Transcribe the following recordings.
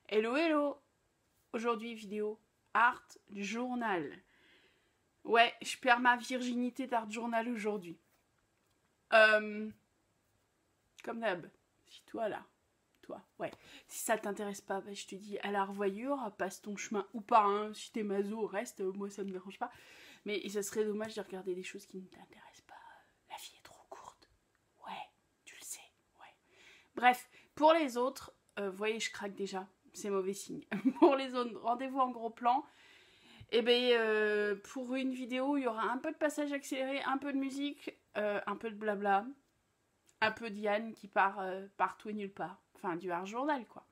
Hello hello. Aujourd'hui vidéo Art Journal. Ouais, je perds ma virginité d'Art Journal aujourd'hui. Comme d'hab, si toi là, toi, ouais. Si ça t'intéresse pas, bah, je te dis à la revoyure, passe ton chemin ou pas, hein. Si t'es maso, reste, moi ça me dérange pas. Mais ça serait dommage de regarder des choses qui ne t'intéressent pas. La vie est trop courte. Ouais, tu le sais, ouais. Bref, pour les autres, vous voyez, je craque déjà. C'est mauvais signe. Pour les autres, rendez-vous en gros plan. Et bien, pour une vidéo, il y aura un peu de passage accéléré, un peu de musique, un peu de blabla, un peu Diane qui part partout et nulle part. Enfin, du Art Journal, quoi.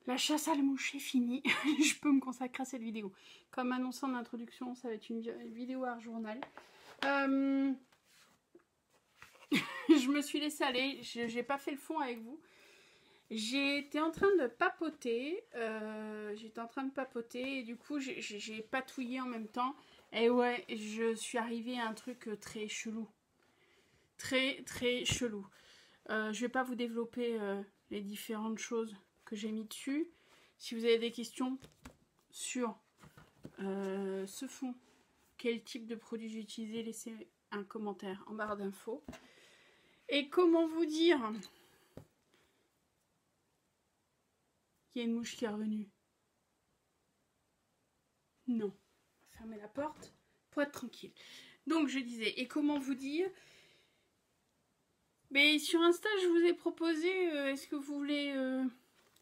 La chasse à la mouche est finie. Je peux me consacrer à cette vidéo. Comme annoncé en introduction, ça va être une vidéo Art Journal. Je me suis laissée aller. J'ai pas fait le fond avec vous. J'étais en train de papoter. Et du coup, j'ai patouillé en même temps. Et ouais, je suis arrivée à un truc très chelou. Très, très chelou. Je vais pas vous développer les différentes choses que j'ai mis dessus. Si vous avez des questions sur ce fond, quel type de produit j'ai utilisé, laissez un commentaire en barre d'infos. Et comment vous dire, il y a une mouche qui est revenue. Non. On va fermer la porte pour être tranquille. Donc je disais, et comment vous dire, mais sur Insta je vous ai proposé, est-ce que vous voulez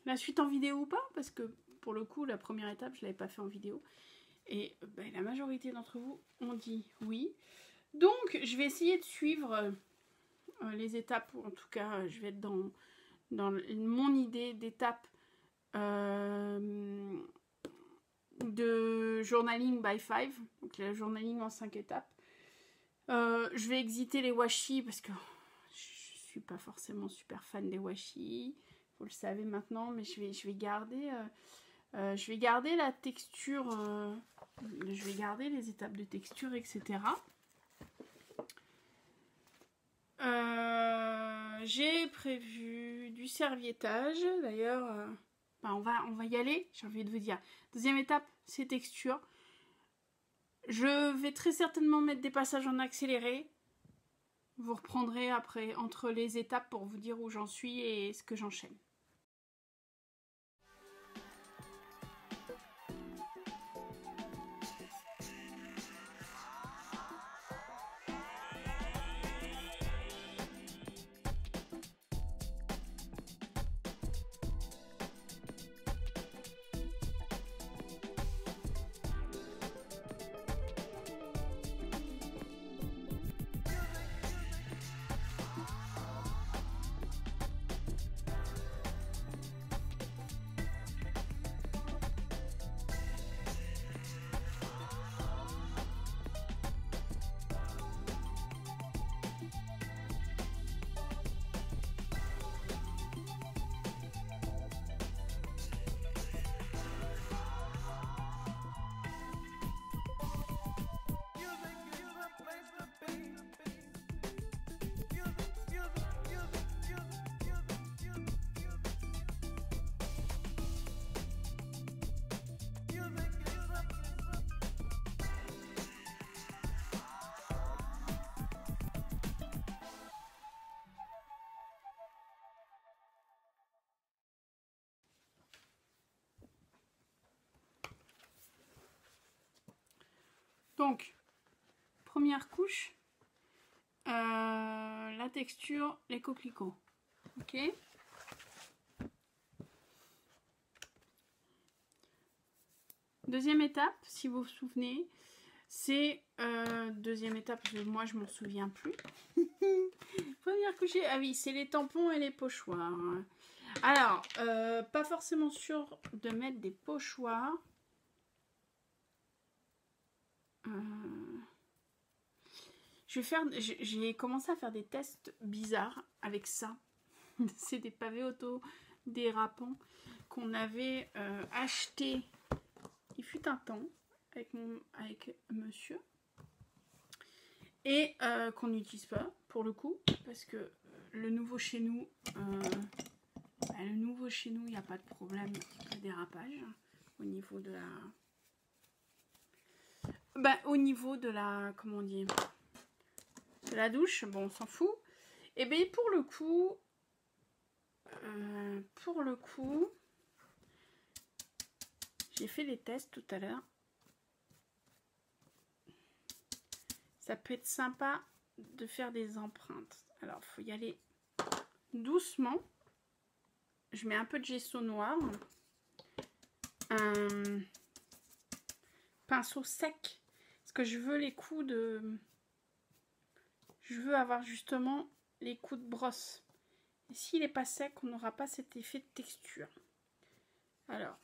la suite en vidéo ou pas? Parce que pour le coup la première étape je l'avais pas fait en vidéo. Et la majorité d'entre vous ont dit oui. Donc je vais essayer de suivre les étapes, ou en tout cas je vais être dans mon idée d'étape de journaling by 5, donc le journaling en 5 étapes. Je vais exiter les washi parce que je suis pas forcément super fan des washi, vous le savez maintenant, mais je vais garder la texture, je vais garder les étapes de texture, etc. J'ai prévu du serviettage, d'ailleurs. On va y aller, j'ai envie de vous dire. Deuxième étape, c'est texture. Je vais très certainement mettre des passages en accéléré. Vous reprendrez après entre les étapes pour vous dire où j'en suis et ce que j'enchaîne. Donc, première couche, la texture, les coquelicots. Ok. Deuxième étape, si vous vous souvenez, c'est deuxième étape, moi je m'en souviens plus. Première couche, ah oui, c'est les tampons et les pochoirs. Alors, pas forcément sûr de mettre des pochoirs. J'ai commencé à faire des tests bizarres avec ça. C'est des pavés auto-dérapants qu'on avait acheté il fut un temps avec monsieur et qu'on n'utilise pas pour le coup, parce que le nouveau chez nous, il n'y a pas de problème de dérapage au niveau de la, comment on dit, de la douche. Bon, on s'en fout. Et bien pour le coup, j'ai fait les tests tout à l'heure. Ça peut être sympa de faire des empreintes. Alors, il faut y aller doucement. Je mets un peu de gesso noir. Un pinceau sec. Parce que je veux les coups de... Je veux avoir justement les coups de brosse. Et s'il n'est pas sec, on n'aura pas cet effet de texture. Alors,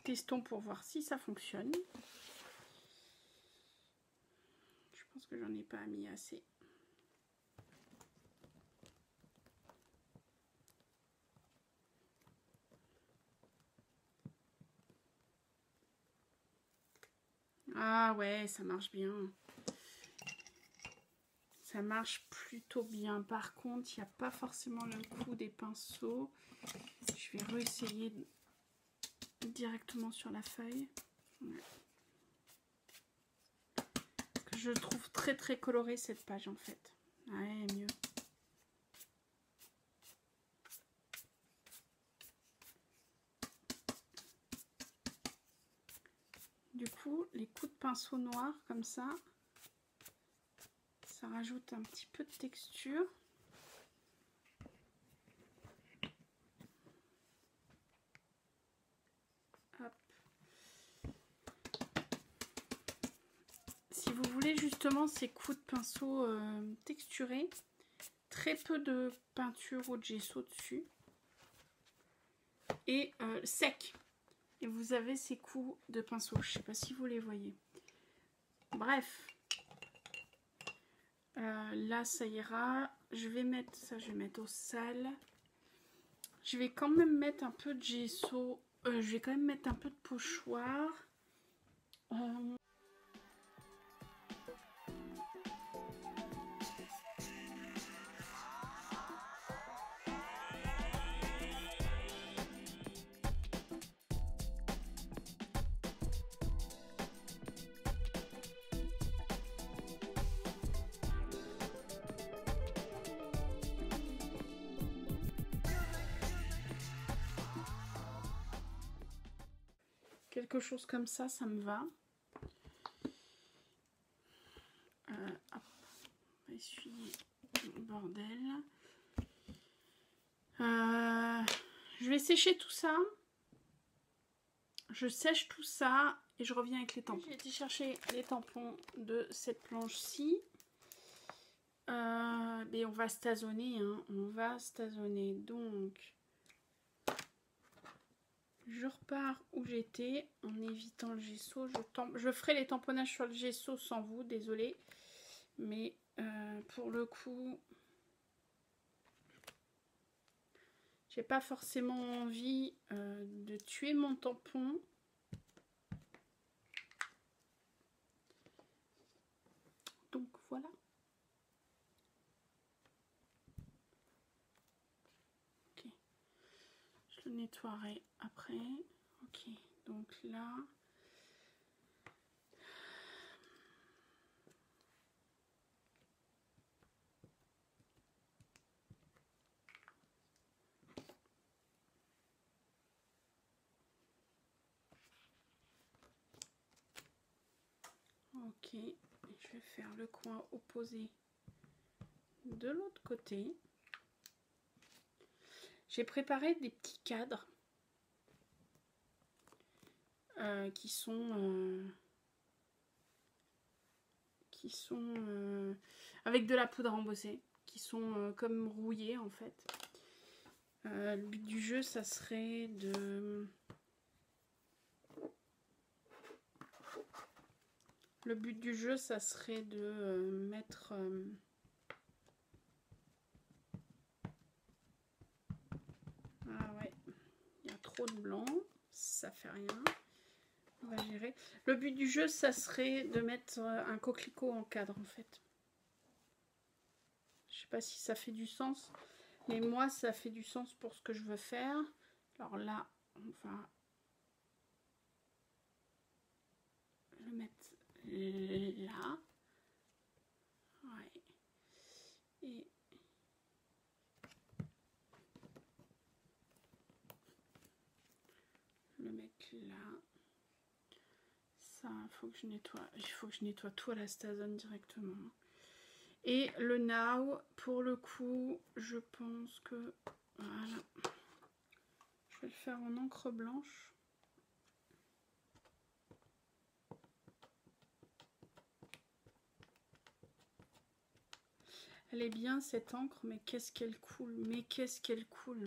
testons pour voir si ça fonctionne. Je pense que j'en ai pas mis assez. Ah ouais, ça marche bien. Ça marche plutôt bien. Par contre, il n'y a pas forcément le coup des pinceaux. Je vais réessayer directement sur la feuille. Ouais. Je trouve très très colorée cette page en fait. Ouais, mieux. Du coup, les coups de pinceau noir comme ça rajoute un petit peu de texture. Hop. Si vous voulez justement ces coups de pinceau texturés, très peu de peinture ou de gesso dessus et sec. Et vous avez ces coups de pinceau. Je ne sais pas si vous les voyez. Bref. Là, ça ira. Je vais mettre ça, je vais mettre au sale. Je vais quand même mettre un peu de gesso. Je vais quand même mettre un peu de pochoir. Quelque chose comme ça, ça me va. Hop, on va essuyer le bordel. Je vais sécher tout ça. Je sèche tout ça et je reviens avec les tampons. J'ai été chercher les tampons de cette planche-ci. Mais on va stasonner, hein. On va stasonner. Donc, je repars où j'étais en évitant le gesso. Je ferai les tamponnages sur le gesso sans vous, désolé. Mais pour le coup, j'ai pas forcément envie de tuer mon tampon. Donc voilà. Ok. Je le nettoierai après. Ok. Donc là. Ok, je vais faire le coin opposé de l'autre côté. J'ai préparé des petits cadres qui sont avec de la poudre embossée, qui sont comme rouillés en fait. Le but du jeu, ça serait de... Le but du jeu, ça serait de mettre... Ah ouais, il y a trop de blanc, ça fait rien. On va gérer. Le but du jeu, ça serait de mettre un coquelicot en cadre en fait. Je sais pas si ça fait du sens, mais moi ça fait du sens pour ce que je veux faire. Alors là, on va le mettre là. Ouais. Et le mettre là. Ça, faut que je nettoie. Il faut que je nettoie tout à la Stazone directement. Et le now, pour le coup, je pense que voilà. Je vais le faire en encre blanche. Elle est bien cette encre, mais qu'est-ce qu'elle coule, mais qu'est-ce qu'elle coule.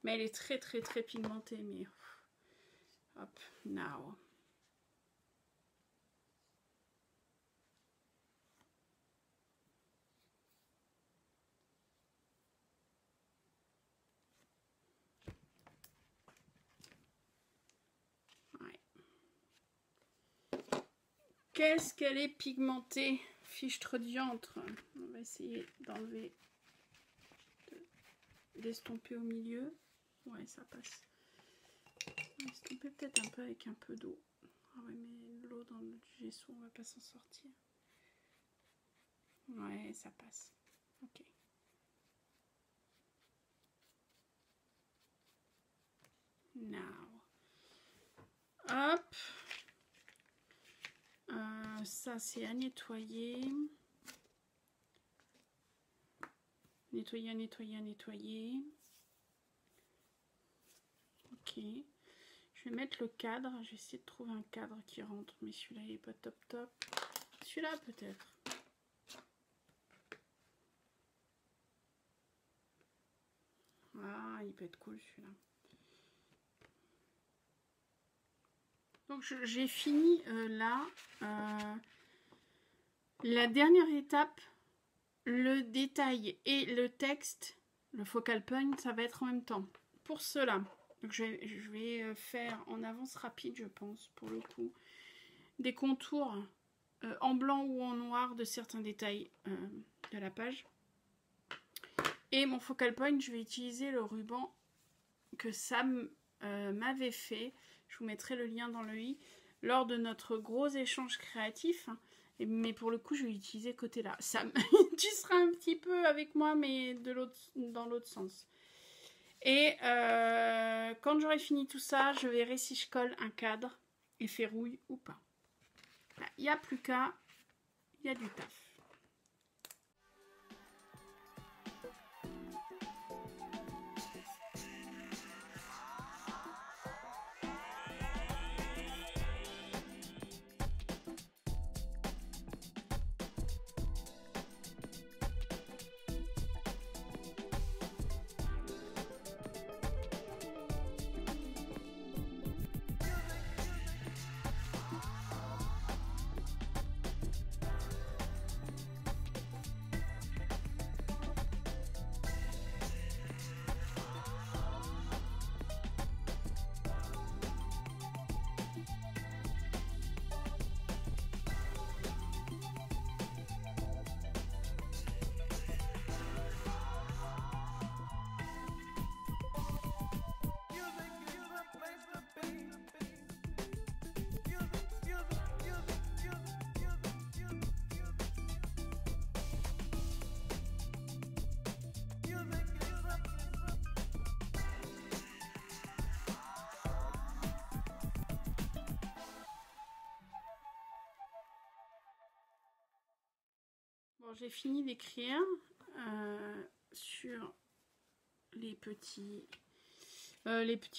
Mais elle est très très très pigmentée, mais hop, now. Ouais. Qu'est-ce qu'elle est pigmentée, fichtre diantre. On va essayer d'enlever, d'estomper au milieu. Ouais, ça passe. Estomper peut-être un peu avec un peu d'eau. Ah ouais, mais l'eau dans le gesso, on va pas s'en sortir. Ouais, ça passe. Ok. Now. Hop. Ça, c'est à nettoyer. Nettoyer, nettoyer, nettoyer. Ok. Je vais mettre le cadre. Je vais essayer de trouver un cadre qui rentre. Mais celui-là, il n'est pas top top. Celui-là, peut-être. Ah, il peut être cool, celui-là. Donc, j'ai fini là. La dernière étape, le détail et le texte, le focal point, ça va être en même temps. Pour cela, donc je vais faire en avance rapide, je pense, pour le coup, des contours en blanc ou en noir de certains détails de la page. Et mon focal point, je vais utiliser le ruban que Sam m'avait fait. Je vous mettrai le lien dans le i lors de notre gros échange créatif. Mais pour le coup, je vais utiliser côté là. Sam, tu seras un petit peu avec moi, mais dans l'autre sens. Et quand j'aurai fini tout ça, je verrai si je colle un cadre et ferrouille ou pas. Il n'y a plus qu'à, il y a du taf. Bon, j'ai fini d'écrire sur les petits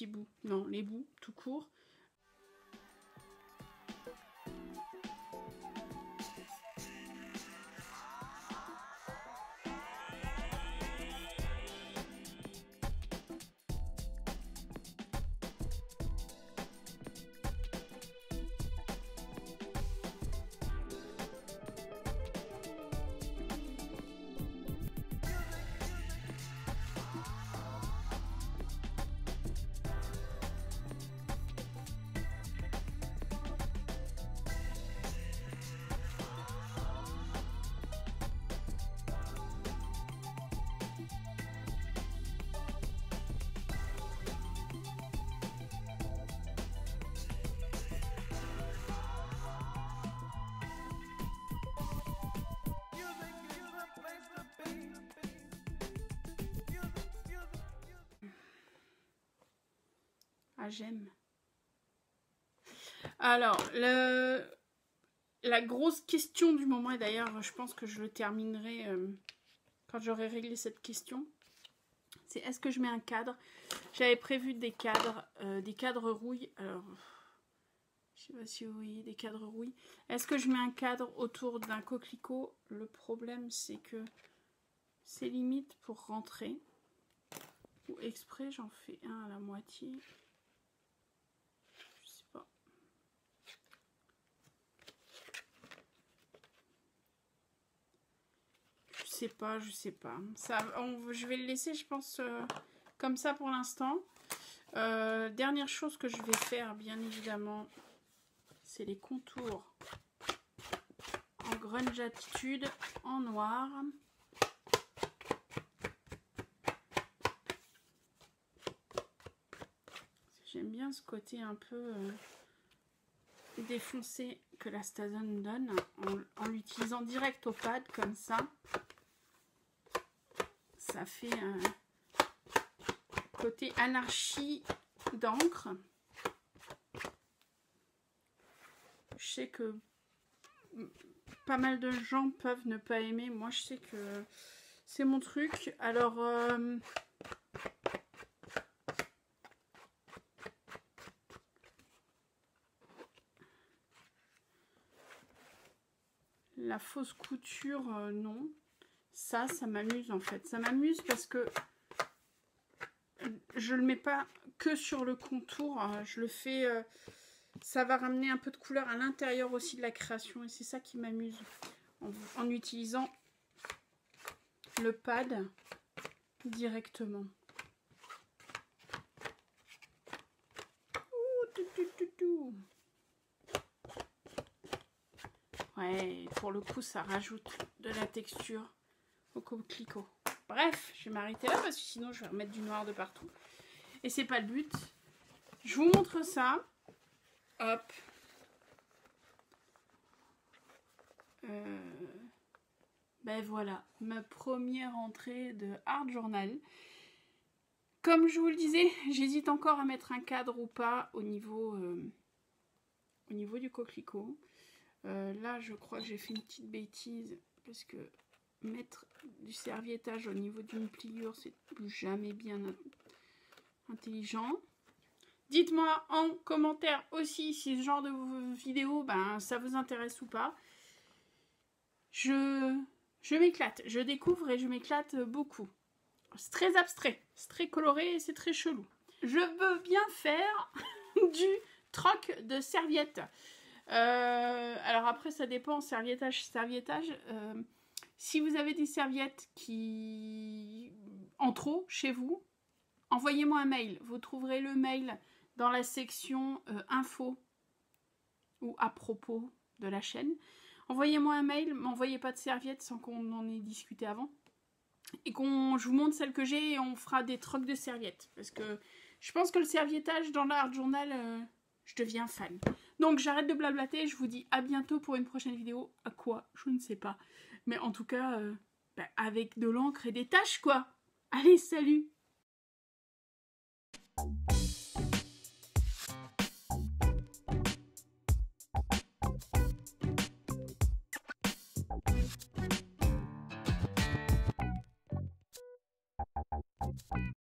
bouts, non, les bouts tout court. Ah, j'aime. Alors, la grosse question du moment, et d'ailleurs, je pense que je le terminerai quand j'aurai réglé cette question, c'est est-ce que je mets un cadre? J'avais prévu des cadres rouille. Alors, je sais pas si vous voyez des cadres rouille. Est-ce que je mets un cadre autour d'un coquelicot? Le problème, c'est que c'est limite pour rentrer. Ou exprès, j'en fais un à la moitié. Je sais pas. Je sais pas. Ça, je vais le laisser, je pense, comme ça pour l'instant. Dernière chose que je vais faire, bien évidemment, c'est les contours en grunge attitude en noir. J'aime bien ce côté un peu défoncé que la Stazen donne en l'utilisant direct au pad comme ça. Ça fait un côté anarchie d'encre. Je sais que pas mal de gens peuvent ne pas aimer. Moi, je sais que c'est mon truc. Alors, la fausse couture, non. Ça m'amuse en fait. Ça m'amuse parce que je le mets pas que sur le contour. Je le fais... ça va ramener un peu de couleur à l'intérieur aussi de la création. Et c'est ça qui m'amuse. En utilisant le pad directement. Ouais, pour le coup, ça rajoute de la texture au coquelicot. Bref, je vais m'arrêter là parce que sinon je vais remettre du noir de partout. Et c'est pas le but. Je vous montre ça. Hop. Ben voilà, ma première entrée de Art Journal. Comme je vous le disais, j'hésite encore à mettre un cadre ou pas au niveau du coquelicot. Là, je crois que j'ai fait une petite bêtise parce que mettre du serviettage au niveau d'une pliure, c'est jamais bien intelligent. Dites-moi en commentaire aussi si ce genre de vidéo, ben, ça vous intéresse ou pas. Je m'éclate, je découvre et je m'éclate beaucoup. C'est très abstrait, c'est très coloré et c'est très chelou. Je veux bien faire du troc de serviettes. Alors après, ça dépend, serviettage. Si vous avez des serviettes qui en trop chez vous, envoyez-moi un mail. Vous trouverez le mail dans la section info ou à propos de la chaîne. Envoyez-moi un mail, m'envoyez pas de serviettes sans qu'on en ait discuté avant. Et je vous montre celle que j'ai et on fera des trocs de serviettes. Parce que je pense que le serviettage dans l'Art Journal, je deviens fan. Donc j'arrête de blablater, je vous dis à bientôt pour une prochaine vidéo. À quoi? Je ne sais pas. Mais en tout cas, avec de l'encre et des taches quoi. Allez, salut!